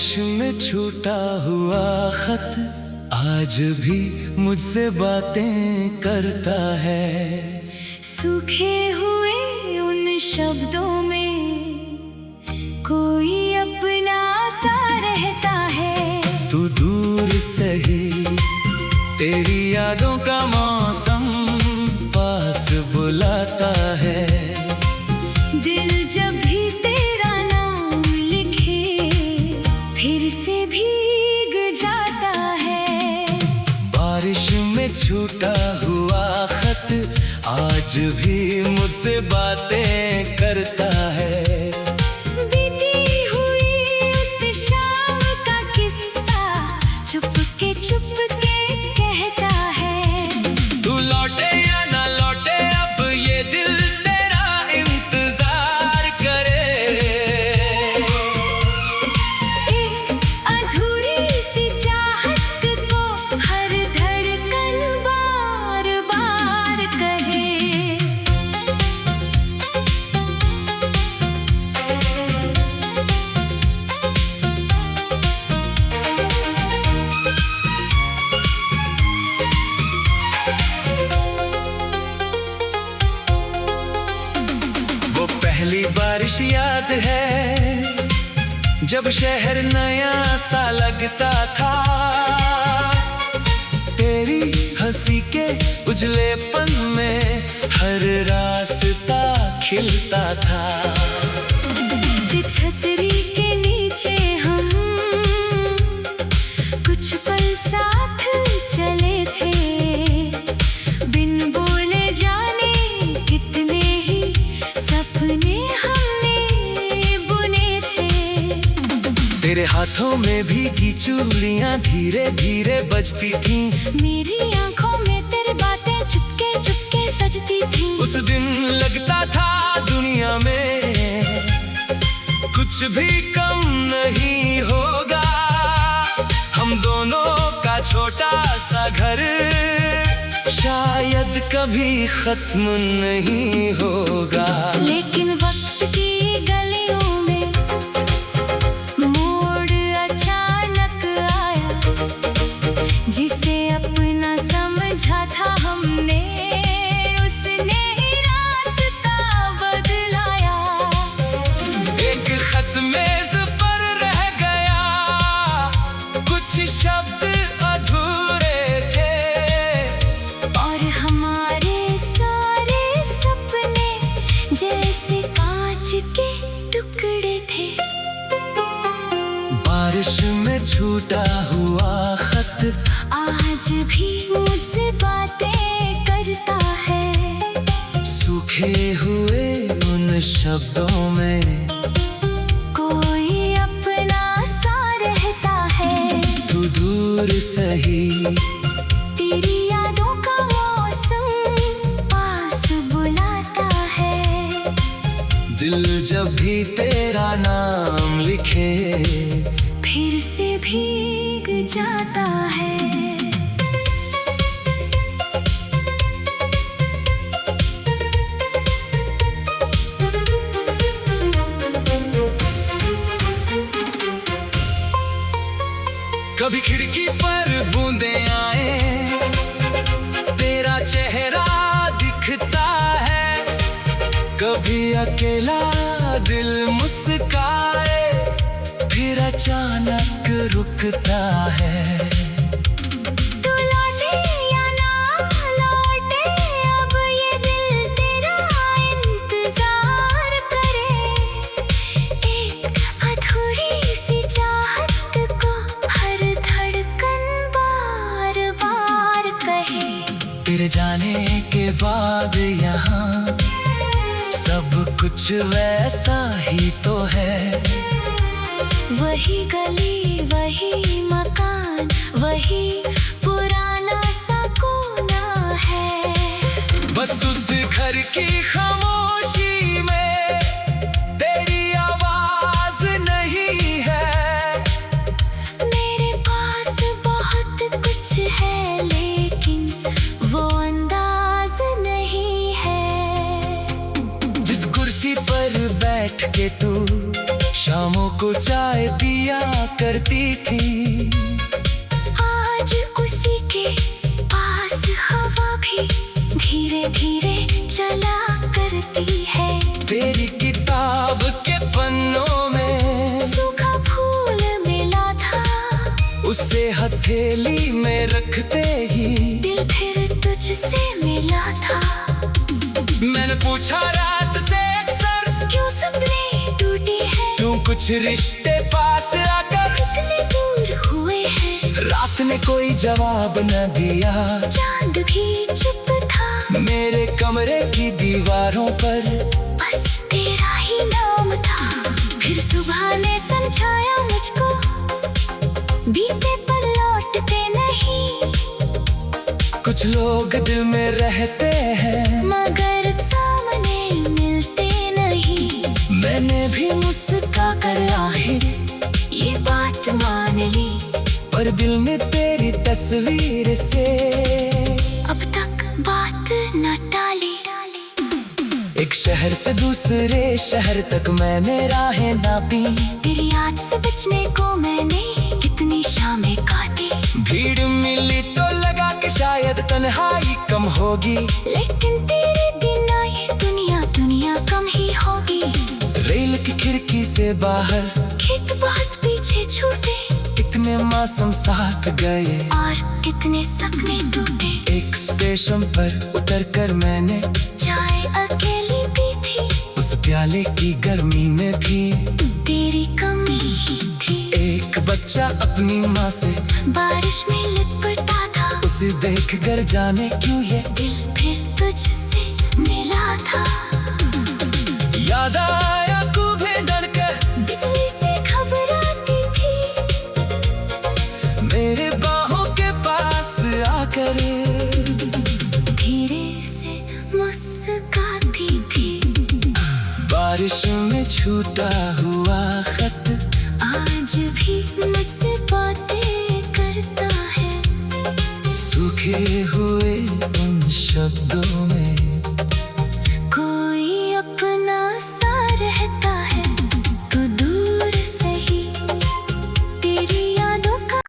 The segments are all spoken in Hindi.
बारिश में छूटा हुआ खत आज भी मुझसे बातें करता है। सूखे हुए उन शब्दों में कोई अपना सा रहता है। तू दूर सही तेरी यादों का मौसम पास बुलाता है। दिल जब भी तेरा नाम लिखे फिर से भीग जाता है। बारिश में छूटा हुआ खत आज भी मुझसे बातें करता है। बीती हुई उस शाम का किस्सा चुपके चुपके कहता है। तू लौटे या ना लौटे अब ये दिल तेरा इंतजार करे। एक अधूरी सी चाहत को हर धड़कन बार बार कहे। वो पहली बारिश याद है जब शहर नया सा लगता था। तेरी हंसी के उजलेपन में हर रास्ता खिलता था। छतरी के नीचे हम कुछ पल साथ चले थे। बिन बोले जाने कितने ही सपने हमने बुने थे। तेरे हाथों में भीगी चूड़ियां धीरे धीरे बजती थीं। मेरी आंखों में तेरी बातें चुपके चुपके सजती थीं। उस दिन लगता था दुनिया में कुछ भी कम नहीं होगा। हम दोनों का छोटा सा घर शायद कभी खत्म नहीं होगा। लेकिन वक्त की गलियों में मोड़ अचानक आया। जिसे अपना समझा था हमने उसने ही रास्ता बदलाया। एक खत में ज़फ़र रह गया कुछ शब्द अधूरे थे। और हमारे सारे सपने जैसे कांच के टुकड़े थे। बारिश में छूटा हुआ खत आज भी मुझसे बातें करता है। सूखे हुए उन शब्दों में कोई अपना सा रहता है। तू दूर सही तेरी यादों का मौसम पास बुलाता है। दिल जब भी तेरा नाम लिखे फिर से भीग जाता है। कभी खिड़की पर बूंदें आए तेरा चेहरा दिखता है। कभी अकेला दिल मुस्काए फिर अचानक रुकता है। तू लौटे या ना लौटे अब ये दिल तेरा इंतजार करे। एक अधूरी सी चाहत को हर धड़कन बार बार कहे। तेरे जाने के बाद यहाँ सब कुछ वैसा ही तो है। वही गली वही मकान वही पुराना सा कोना है। बस उस घर की खामोशी में तेरी आवाज नहीं है। मेरे पास बहुत कुछ है लेकिन वो अंदाज नहीं है। जिस कुर्सी पर बैठ के तू शामों को चाय पिया कर करती थी। आज उसी के पास हवा भी धीरे धीरे चला करती है। तेरी किताब के पन्नों में सूखा फूल मिला था, उसे हथेली में रखते ही दिल फिर तुझसे मिला था। मैंने पूछा रात से अक्सर, क्यों सपने टूटे हैं, क्यों कुछ रिश्ते पास आकर इतने दूर हुए हैं। रात ने कोई जवाब न दिया, चांद भी चुप था, मेरे कमरे की दीवारों पर बस तेरा ही नाम था। फिर सुबह ने समझाया मुझको, बीते पल लौटते नहीं। कुछ लोग दिल में रहते हैं, मगर सामने मिलते नहीं। मैंने भी मुस्कुरा कर आखिर ये बात मान ली, पर दिल में तेरी तस्वीर से अब तक बात न टाली। एक शहर से दूसरे शहर तक मैंने राहें नापी। तेरी याद से बचने को मैंने कितनी शामें काटी। भीड़ मिली तो लगा कि शायद तन्हाई कम होगी, लेकिन तेरे दिन आए दुनिया दुनिया कम ही होगी। रेल की खिड़की से बाहर खेत बहुत पीछे छूटे, कितने मौसम साथ गए और कितने सपने टूटे। एक स्टेशन पर उतरकर मैंने चाय अकेली पी थी, उस प्याले की गर्मी में भी तेरी कमी ही थी। एक बच्चा अपनी माँ से बारिश में लिपटा था, उसे देख कर जाने क्यों ये दिल फिर तुझसे मिला था। याद आया कूबे डर कर बिजली से घबराती थी, मेरे बाहों के पास आकर धीरे से मुस्कुराती थी। बारिश में छूटा हुआ खत आज भी मुझसे बातें करता है, सूखे हुए उन शब्दों में कोई अपना सा रहता है। तू दूर से ही तेरी यादों का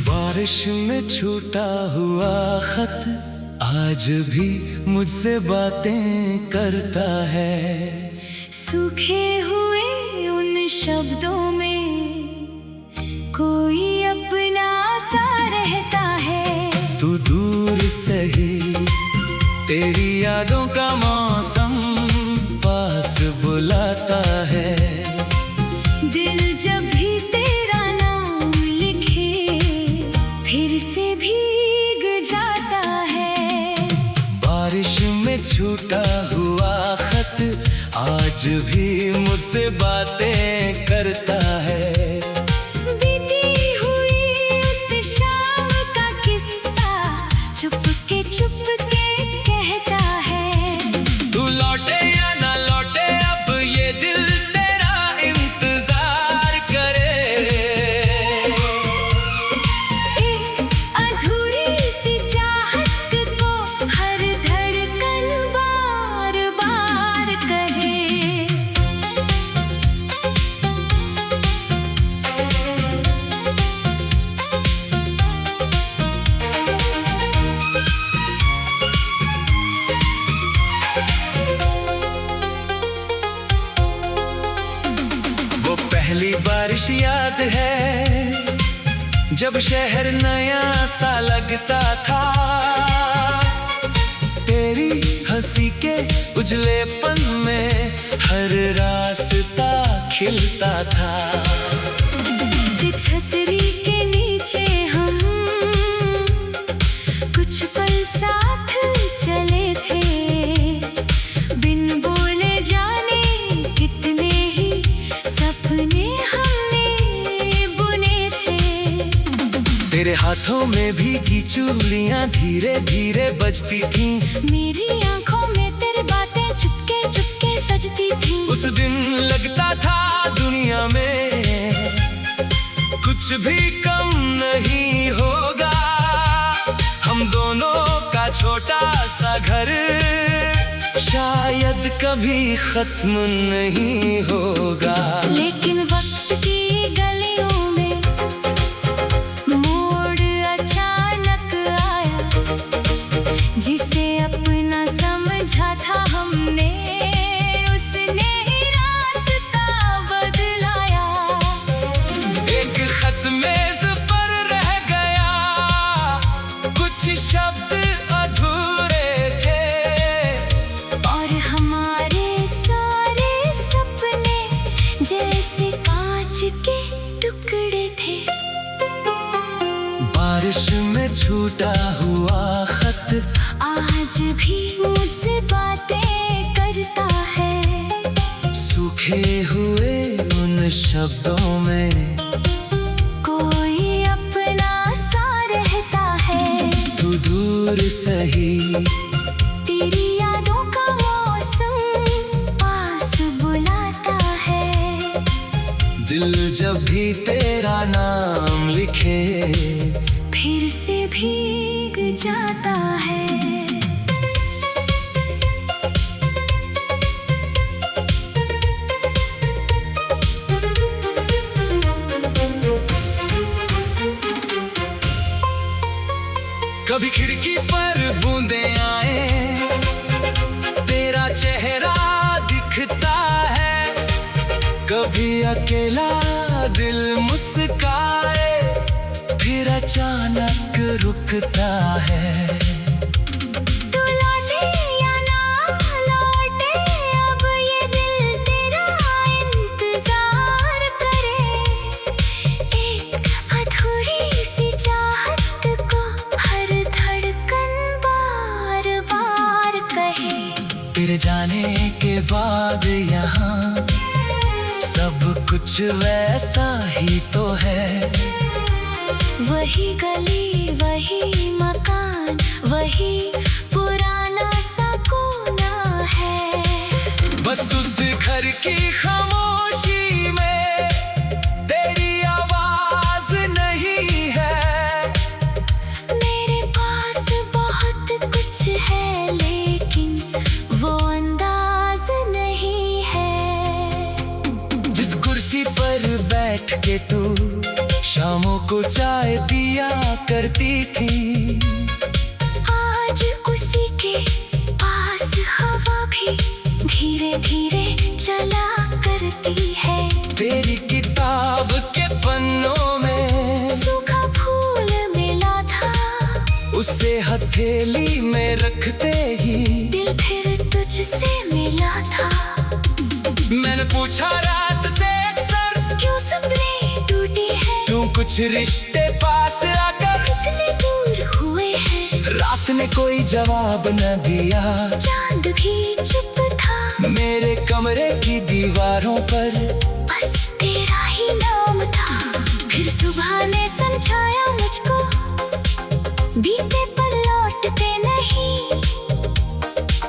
बारिश में छूटा हुआ खत आज भी मुझसे बातें करता है। सूखे हुए उन शब्दों में कोई अपना सा रहता है। तू दूर से ही तेरी यादों का मौसम पास बुलाता है। दिल जब भी तेरा नाम लिखे फिर से भीग जाता है। बारिश में छूटा हुआ खत आज भी मुझसे बातें करता है। बीती हुई उस शाम का किस्सा चुपके चुपके कहता है। तू लौटे या ना लौटे अब ये दिल तेरा इंतजार करे। एक अधूरी सी चाहत को हर धड़कन बार बार कहे। वो पहली बारिश याद है जब शहर नया सा लगता था। तेरी हंसी के उजलेपन में हर रास्ता खिलता था। छतरी के नीचे हम कुछ पल साथ चले थे। बिन बोले जाने कितने ही सपने हमने बुने थे। तेरे हाथ हाथों में भीगी चूड़ियां धीरे धीरे बजती थीं। मेरी आंखों में तेरी बातें चुपके चुपके सजती थी। उस दिन लगता था दुनिया में कुछ भी कम नहीं होगा। हम दोनों का छोटा सा घर शायद कभी खत्म नहीं होगा। लेकिन वक्त की गलियों में मोड़ अचानक आया, जिसे अपना समझा था हमने, उसने ही रास्ता बदलाया। एक खत मेज पर रह गया, कुछ शब्द अधूरे थे, और हमारे सारे सपने जैसे कांच के टुकड़े थे। बारिश में छूटा हुआ खत आज भी मुझसे बातें करता है। सूखे हुए उन शब्दों में कोई अपना सा रहता है। तू दूर सही, तेरी यादों का मौसम पास बुलाता है। दिल जब भी तेरा नाम लिखे फिर से भीग जाता है। कभी खिड़की पर बूंदें आए, तेरा चेहरा दिखता है। कभी अकेला दिल मुस्काए, फिर अचानक रुकता है। तू लौटे या ना लौटे, अब ये दिल तेरा इंतजार करे। एक अधूरी सी चाहत को हर धड़कन बार बार कहे। तेरे जाने के बाद यहाँ सब कुछ वैसा ही तो है। वही गली, वही मकान, वही पुराना सा कोना है। बस उस घर की खामोशी में तेरी आवाज नहीं है। मेरे पास बहुत कुछ है, लेकिन वो अंदाज नहीं है। जिस कुर्सी पर बैठ के तू शामों को चाय पिया करती थी, आज उसी के पास हवा भी धीरे धीरे चला करती है। तेरी किताब के पन्नों में सूखा फूल मिला था, उसे हथेली में रखते ही दिल फिर तुझसे मिला था। मैंने पूछा रात से अक्सर, क्यों सपने टूटे हैं, क्यों कुछ रिश्ते पास आकर इतने दूर हुए हैं। रात ने कोई जवाब न दिया, चांद भी चुप था। मेरे कमरे की दीवारों पर बस तेरा ही नाम था। फिर सुबह ने समझाया मुझको, बीते पल लौटते नहीं।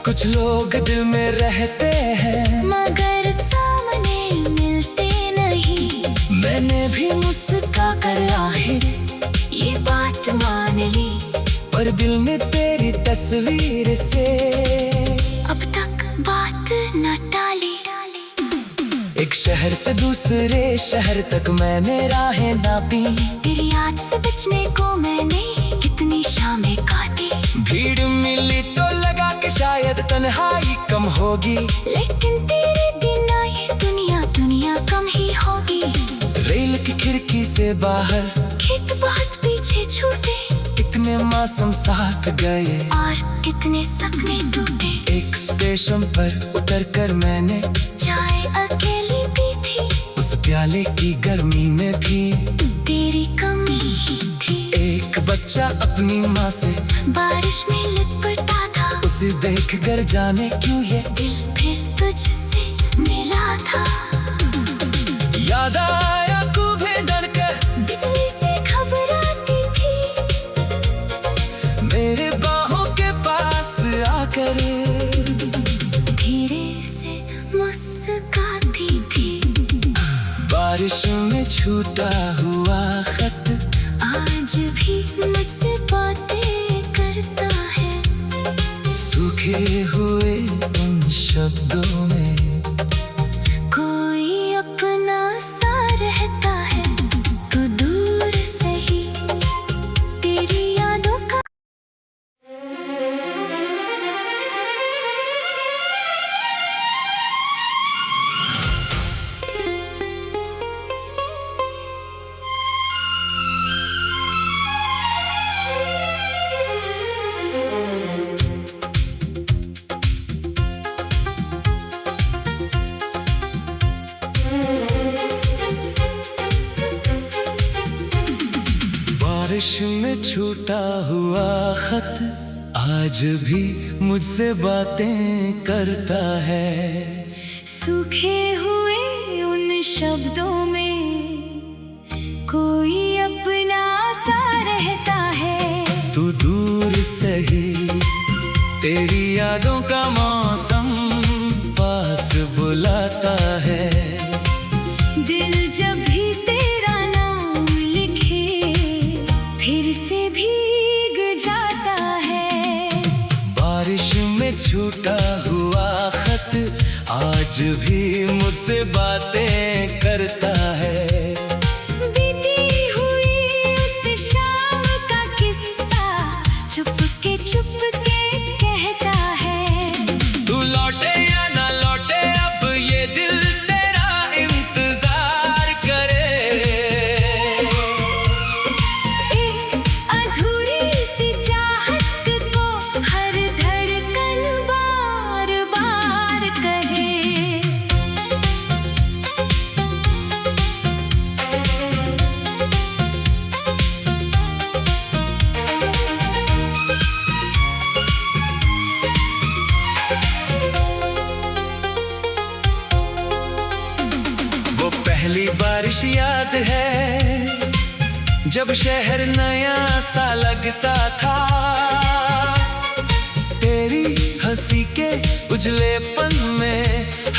कुछ लोग दिल में रहते हैं, मगर सामने मिलते नहीं। मैंने भी मुस्का कर आखिर ये बात मान ली, पर दिल में तेरी तस्वीर से अब तक बात न टाली। एक शहर से दूसरे शहर तक मैंने राहें नापी। तेरी याद से बचने को मैंने कितनी शामें काटी। भीड़ मिली तो लगा कि शायद तन्हाई कम होगी, लेकिन तेरे दिन आए दुनिया दुनिया कम ही होगी। रेल की खिड़की से बाहर खेत बहुत पीछे छूटे, कितने मौसम साथ गए, और कितने सपने टूटे। एक स्टेशन पर उतरकर मैंने चाय अकेली पी थी, उस प्याले की गर्मी में भी तेरी कमी ही थी। एक बच्चा अपनी माँ से बारिश में लिपटा था, उसे देख कर जाने क्यों ये दिल फिर तुझसे मिला था। याद आया खूबे डर कर बिजली से घबराती थी, पर धीरे से मुस्कुराती थी। बारिश में छूटा हुआ खत आज भी मुझसे बातें करता है। सूखे हुए उन शब्दों में कोई अपना सा रहता है। तू दूर से ही तेरी यादों का बारिश में छूटा हुआ खत आज भी मुझसे बातें करता है। सूखे हुए उन शब्दों में कोई अपना सा रहता है। तू दूर से ही तेरी यादों का मौसम पास बुलाता है। दिल जब भी तेरा नाम लिखे फिर से भीग जाता है। बारिश में छूटा हुआ खत आज भी मुझसे बातें करता है। बीती हुई उस शाम का किस्सा चुपके कहता है। तू लौटे या ना लौटे अब ये दिल तेरा इंतजार करे। एक अधूरी सी चाहत को हर धड़कन बार बार कहे। वो पहली बारिश याद है जब शहर नया सा लगता था। तेरी हंसी के उजलेपन में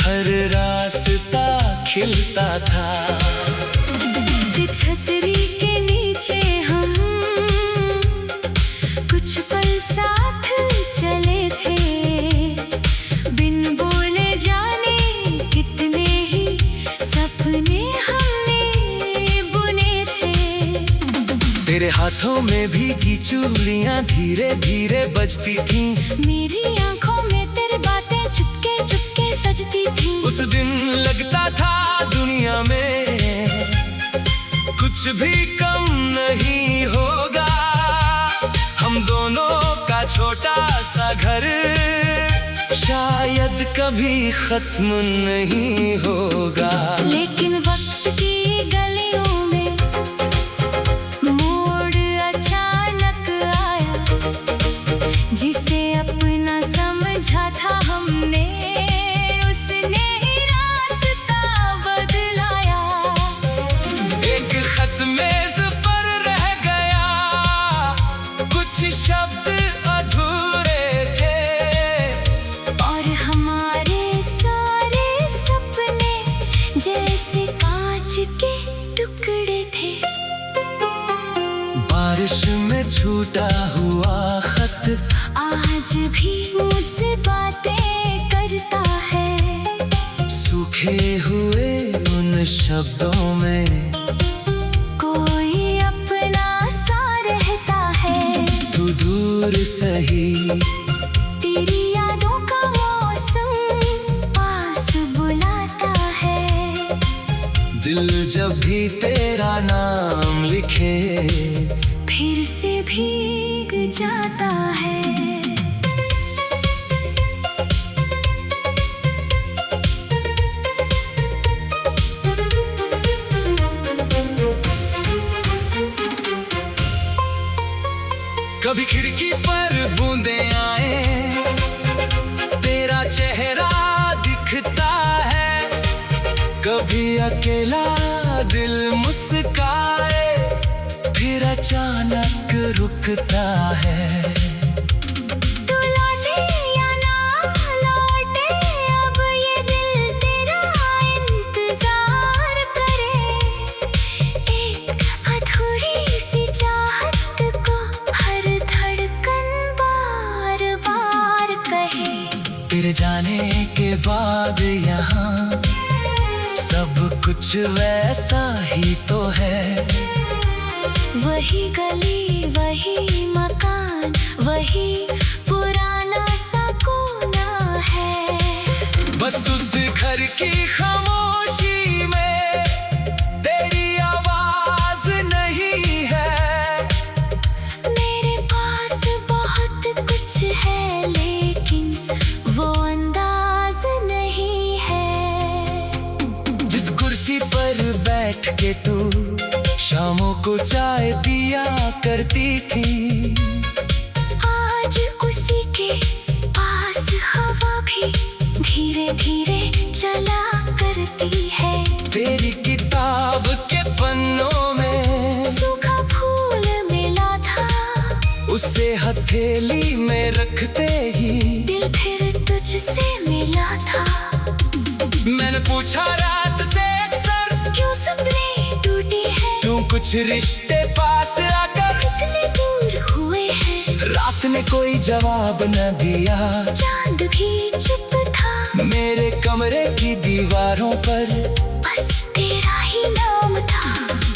हर रास्ता खिलता था। छतरी के नीचे हम कुछ पल साथ चले थे। बिन बोले जाने कितने ही सपने हमने बुने थे। तेरे हाथों में भीगी चूड़ियां धीरे धीरे बजती थीं। मेरी आंखों में तेरी बातें चुपके चुपके सजती थी। उस दिन लगता था दुनिया में कुछ भी कम नहीं होगा। हम दोनों का छोटा सा घर शायद कभी खत्म नहीं होगा। लेकिन वक्त की गलियों में मोड़ अचानक आया। जिसे अपना समझा था हमने उसने ही रास्ता बदलाया। एक खत में सफर रह गया, कुछ शब्द अधूरे थे और हमारे सारे सपने जैसे कांच के टुकड़े थे। बारिश में छूटा हुआ खत आज भी मुझसे बातें करता है। सूखे हुए उन शब्दों में कोई अपना सा रहता है। तू दूर सही तेरी यादों का मौसम पास बुलाता है। दिल जब भी तेरा नाम लिखे फिर से भीग जाता है। कभी खिड़की पर बूंदें आए, तेरा चेहरा दिखता है। कभी अकेला दिल मुस्काए, फिर अचानक रुकता है। तू लौटे या न तेरे जाने के बाद यहाँ सब कुछ वैसा ही तो है। वही गली वही मकान वही पुराना सा कोना है। बस उस घर की खामोशी में तेरी आवाज नहीं है। मेरे पास बहुत कुछ है लेकिन वो अंदाज नहीं है। जिस कुर्सी पर बैठ के तू शामों को चाय पिया करती थी, आज उसी के पास हवा भी धीरे धीरे चला करती है। तेरी किताब के पन्नों में सूखा फूल मिला था, उसे हथेली में रखते ही दिल फिर तुझसे मिला था। मैंने पूछा रात से अक्सर क्यों सपने टूटे हैं, क्यों कुछ रिश्ते पास आकर इतने दूर हुए हैं। रात ने कोई जवाब न दिया, चांद भी चुप था। मेरे कमरे की दीवारों पर बस तेरा ही नाम था।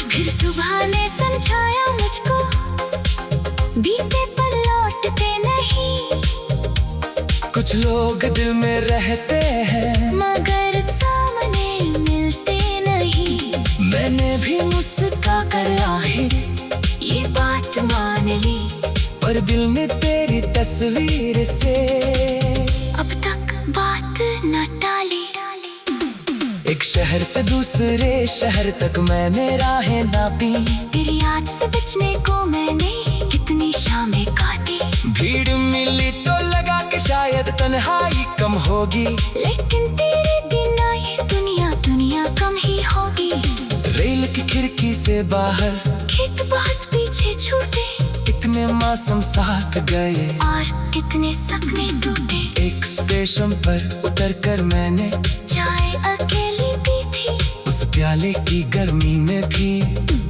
फिर सुबह ने समझाया मुझको बीते पल लौटते नहीं। कुछ लोग दिल में रहते हैं मगर सामने मिलते नहीं। मैंने भी मुस्कुरा कर आखिर ये बात मान ली, पर दिल में तेरी तस्वीर से अब तक बात न टाली। एक शहर से दूसरे शहर तक मैंने राहें नापी। तेरी याद से बचने को मैंने कितनी शामें काटी। भीड़ मिली तो लगा कि शायद तन्हाई कम होगी, लेकिन तेरे दिन आए दुनिया दुनिया कम ही होगी। रेल की खिड़की से बाहर खेत बहुत पीछे छूटे, इतने मौसम साथ गए और कितने सपने टूटे। एक स्टेशन पर उतरकर मैंने चाय अकेली पी थी, उस प्याले की गर्मी में भी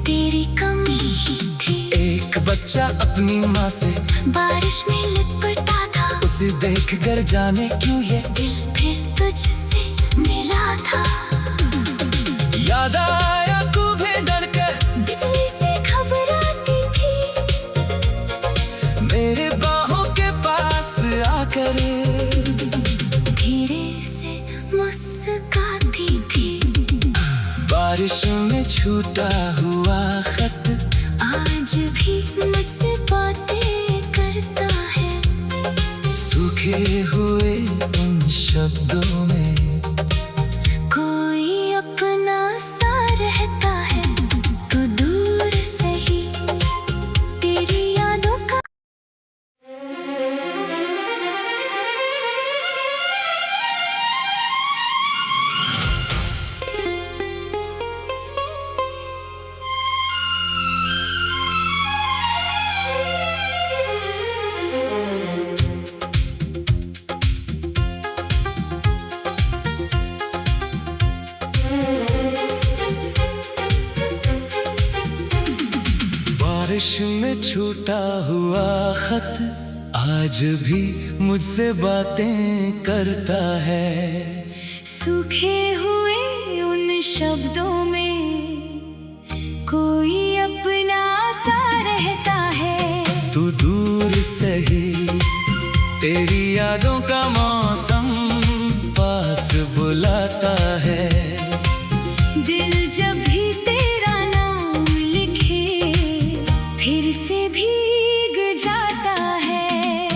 तेरी कमी ही थी। एक बच्चा अपनी माँ से बारिश में लिपटा था, उसे देख कर जाने क्यों ये दिल फिर तुझसे मिला था। याद आया कूबे डरकर बिजली से घबराती थी, मेरे बाहों के पास आकर धीरे से मुस्कुराती थी। बारिश में छूटा हुआ खत आज भी मुझसे बातें करता है। सूखे हुए उन शब्दों में कोई अपना सा रहता है, तो दूर से ही तेरी यादों का। बारिश में छूटा हुआ खत आज भी मुझसे बातें करता है। सूखे हुए उन शब्दों में कोई अपना सा रहता है, तू दूर से ही तेरी यादों का मौसम पास बुलाता है। दिल जब भी तेरा नाम लिखे फिर से भीग जाता है।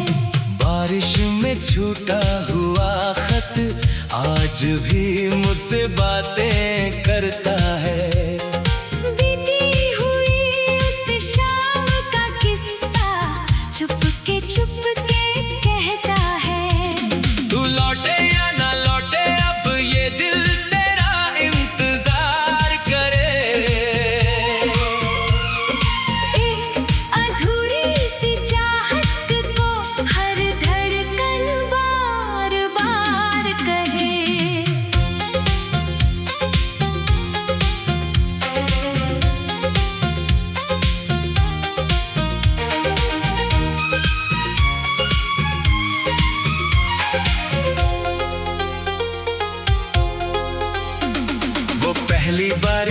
बारिश में छूटा हुआ खत आज भी मुझसे बातें करता है। बीती हुई उस शाम का किस्सा चुपके चुपके कहता है। तू लौटे या ना लौटे अब ये दिल तेरा इंतजार करे। एक अधूरी सी चाहत को हर धड़कन बार बार कहे।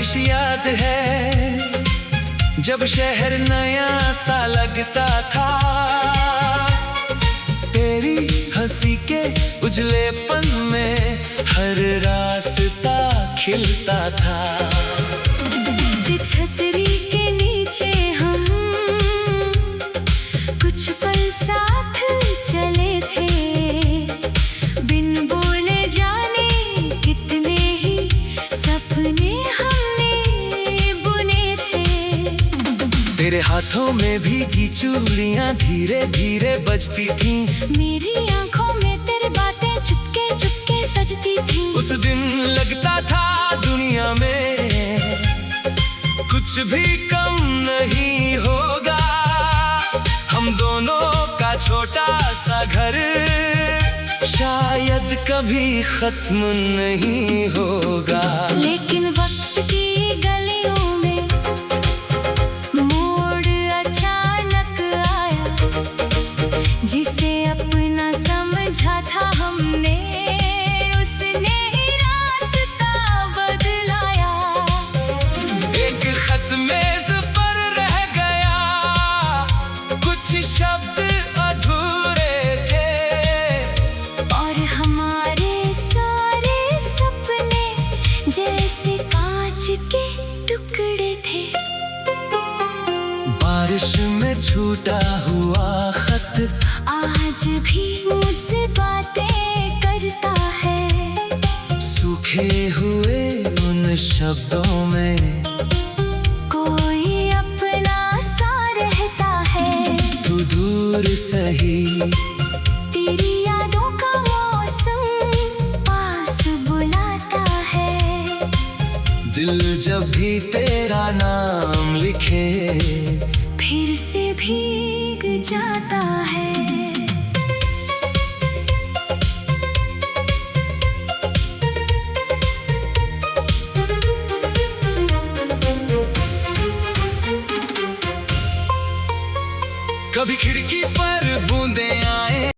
बारिश याद है, जब शहर नया सा लगता था। तेरी हंसी के उजलेपन में हर रास्ता खिलता था। छतरी के नीचे हम कुछ पल साथ चले थे, बिन बोले जाने कितने ही सपने हमने बुने थे। तेरे हाथों में भीगी चूड़ियां धीरे धीरे बजती थीं, मेरी आंखों में तेरी बातें चुपके चुपके सजती थीं। उस दिन लगता था दुनिया में कुछ भी कम नहीं होगा। हम दोनों का छोटा सा घर शायद कभी खत्म नहीं होगा। लेकिन वक्त की गलियों में मोड़ अचानक आया, जिसे अपना समझा था हमने, उसने ही रास्ता बदलाया। एक खत में ज़फर रह गया, कुछ शब्द अधूरे थे, और हमारे सारे सपने जैसे कांच के टुकड़े थे। बारिश में छूटा हुआ खत आज भी मुझसे बातें करता है। सूखे हुए उन शब्दों में कोई अपना सा रहता है। तू दूर सही, तेरी यादों का मौसम पास बुलाता है। दिल जब भी तेरा नाम लिखे फिर से भीग जाता है। कभी खिड़की पर बूंदे आए।